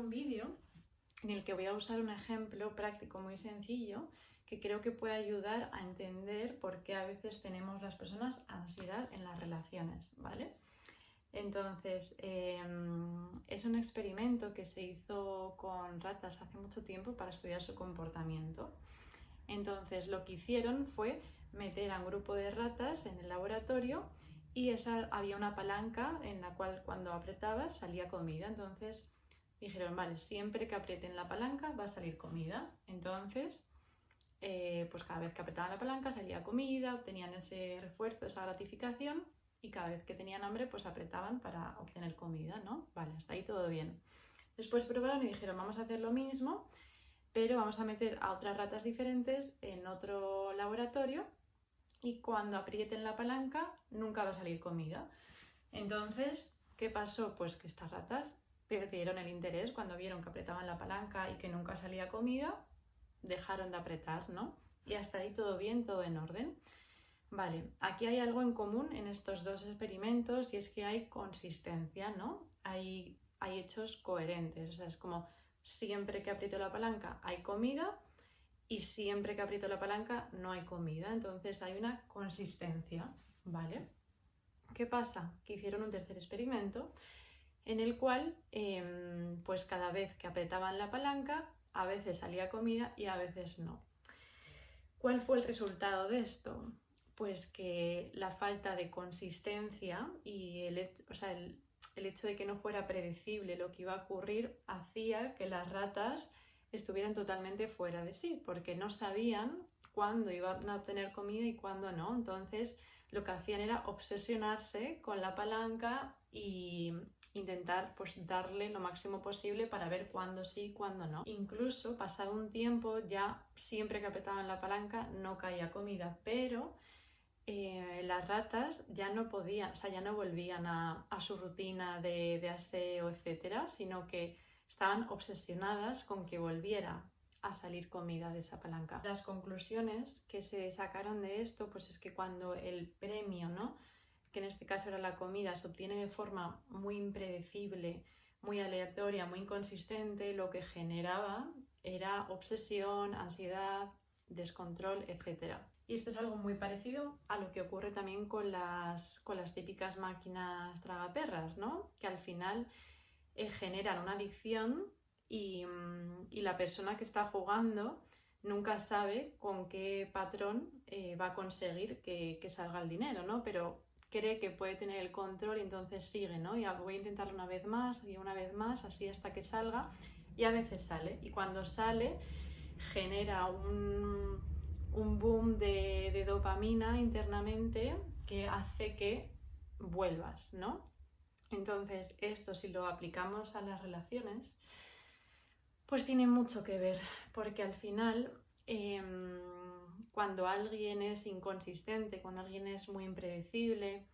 un vídeo en el que voy a usar un ejemplo práctico muy sencillo que creo que puede ayudar a entender por qué a veces tenemos las personas ansiedad en las relaciones, ¿vale? Entonces, es un experimento que se hizo con ratas hace mucho tiempo para estudiar su comportamiento. Entonces, lo que hicieron fue meter a un grupo de ratas en el laboratorio y había una palanca en la cual cuando apretabas salía comida. Entonces, dijeron, vale, siempre que aprieten la palanca va a salir comida. Entonces, pues cada vez que apretaban la palanca salía comida, obtenían ese refuerzo, esa gratificación, y cada vez que tenían hambre pues apretaban para obtener comida, ¿no? Vale, hasta ahí todo bien. Después probaron y dijeron, vamos a hacer lo mismo, pero vamos a meter a otras ratas diferentes en otro laboratorio y cuando aprieten la palanca nunca va a salir comida. Entonces, ¿qué pasó? Pues que estas ratas perdieron el interés cuando vieron que apretaban la palanca y que nunca salía comida, dejaron de apretar, ¿no? Y hasta ahí todo bien, todo en orden. Vale, aquí hay algo en común en estos dos experimentos y es que hay consistencia, ¿no? Hay hechos coherentes, o sea, es como siempre que aprieto la palanca hay comida y siempre que aprieto la palanca no hay comida, entonces hay una consistencia, ¿vale? ¿Qué pasa? Que hicieron un tercer experimento en el cual pues cada vez que apretaban la palanca a veces salía comida y a veces no. ¿Cuál fue el resultado de esto? Pues que la falta de consistencia y el hecho de que no fuera predecible lo que iba a ocurrir hacía que las ratas estuvieran totalmente fuera de sí, porque no sabían cuándo iban a obtener comida y cuándo no. Entonces lo que hacían era obsesionarse con la palanca y intentar pues darle lo máximo posible para ver cuándo sí y cuándo no. Incluso pasado un tiempo ya siempre que apretaban la palanca no caía comida, pero las ratas ya no podían, o sea, ya no volvían a su rutina de aseo, etcétera, sino que estaban obsesionadas con que volviera a salir comida de esa palanca. Las conclusiones que se sacaron de esto, pues es que cuando el premio, ¿no?, que en este caso era la comida, se obtiene de forma muy impredecible, muy aleatoria, muy inconsistente, lo que generaba era obsesión, ansiedad, descontrol, etc. Y esto es algo muy parecido a lo que ocurre también con las típicas máquinas tragaperras, ¿no? Que al final generan una adicción y la persona que está jugando nunca sabe con qué patrón va a conseguir que salga el dinero, ¿no? Pero cree que puede tener el control y entonces sigue, ¿no? Y voy a intentarlo una vez más y una vez más, así hasta que salga, y a veces sale. Y cuando sale genera un boom de dopamina internamente que hace que vuelvas, ¿no? Entonces esto, si lo aplicamos a las relaciones, pues tiene mucho que ver, porque al final cuando alguien es inconsistente, cuando alguien es muy impredecible,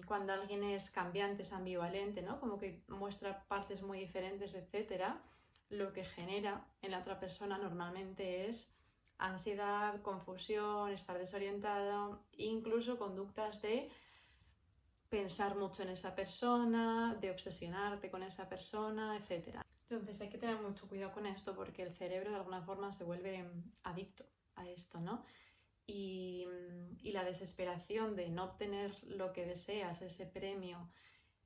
cuando alguien es cambiante, es ambivalente, ¿no? Como que muestra partes muy diferentes, etcétera, lo que genera en la otra persona normalmente es ansiedad, confusión, estar desorientada, incluso conductas de pensar mucho en esa persona, de obsesionarte con esa persona, etcétera. Entonces hay que tener mucho cuidado con esto porque el cerebro de alguna forma se vuelve adicto a esto, ¿no? Y la desesperación de no obtener lo que deseas, ese premio,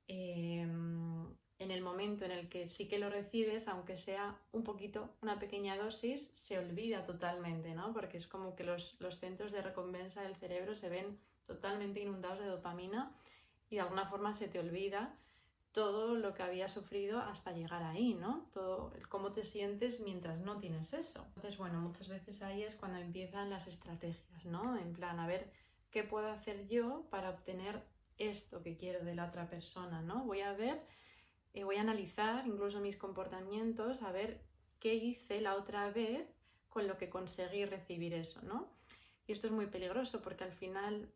en el momento en el que sí que lo recibes, aunque sea un poquito, una pequeña dosis, se olvida totalmente, ¿no? Porque es como que los centros de recompensa del cerebro se ven totalmente inundados de dopamina y de alguna forma se te olvida todo lo que habías sufrido hasta llegar ahí, ¿no? Todo cómo te sientes mientras no tienes eso. Entonces, bueno, muchas veces ahí es cuando empiezan las estrategias, ¿no? En plan, a ver, ¿qué puedo hacer yo para obtener esto que quiero de la otra persona, ¿no? Voy a ver, voy a analizar incluso mis comportamientos, a ver qué hice la otra vez con lo que conseguí recibir eso, ¿no? Y esto es muy peligroso porque al final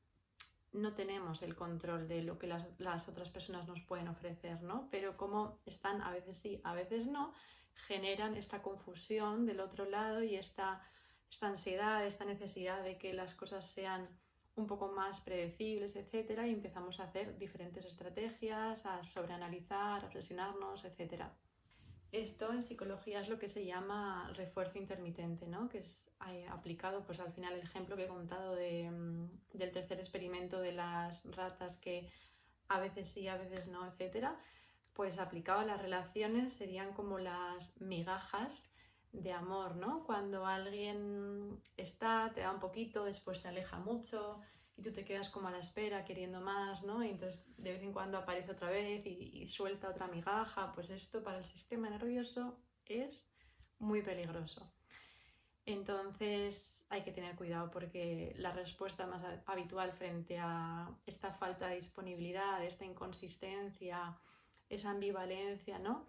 no tenemos el control de lo que las otras personas nos pueden ofrecer, ¿no? Pero como están, a veces sí, a veces no, generan esta confusión del otro lado y esta ansiedad, esta necesidad de que las cosas sean un poco más predecibles, etcétera, y empezamos a hacer diferentes estrategias, a sobreanalizar, a obsesionarnos, etcétera. Esto en psicología es lo que se llama refuerzo intermitente, ¿no? Que es aplicado, pues al final el ejemplo que he contado del tercer experimento de las ratas que a veces sí, a veces no, etcétera, pues aplicado a las relaciones serían como las migajas de amor, ¿no? Cuando alguien está, te da un poquito, después se aleja mucho y tú te quedas como a la espera queriendo más, ¿no? Y entonces de vez en cuando aparece otra vez y suelta otra migaja, pues esto para el sistema nervioso es muy peligroso. Entonces hay que tener cuidado porque la respuesta más habitual frente a esta falta de disponibilidad, esta inconsistencia, esa ambivalencia, ¿no?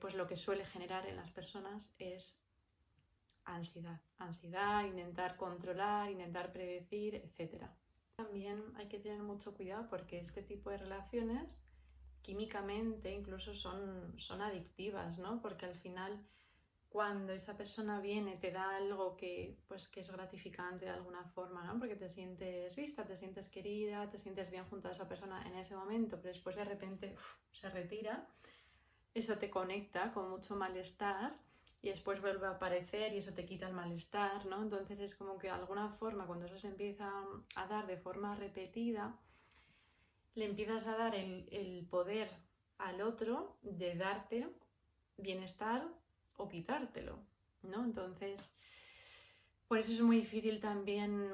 Pues lo que suele generar en las personas es ansiedad, intentar controlar, intentar predecir, etc. También hay que tener mucho cuidado porque este tipo de relaciones químicamente incluso son adictivas, ¿no? Porque al final cuando esa persona viene te da algo que, pues, que es gratificante de alguna forma, ¿no? Porque te sientes vista, te sientes querida, te sientes bien junto a esa persona en ese momento, pero después de repente se retira, eso te conecta con mucho malestar y después vuelve a aparecer y eso te quita el malestar, ¿no? Entonces es como que de alguna forma cuando eso se empieza a dar de forma repetida, le empiezas a dar el poder al otro de darte bienestar o quitártelo, ¿no? Entonces, por eso es muy difícil también,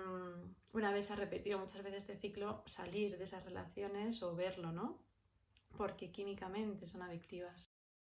una vez ha repetido muchas veces este ciclo, salir de esas relaciones o verlo, ¿no? Porque químicamente son adictivas.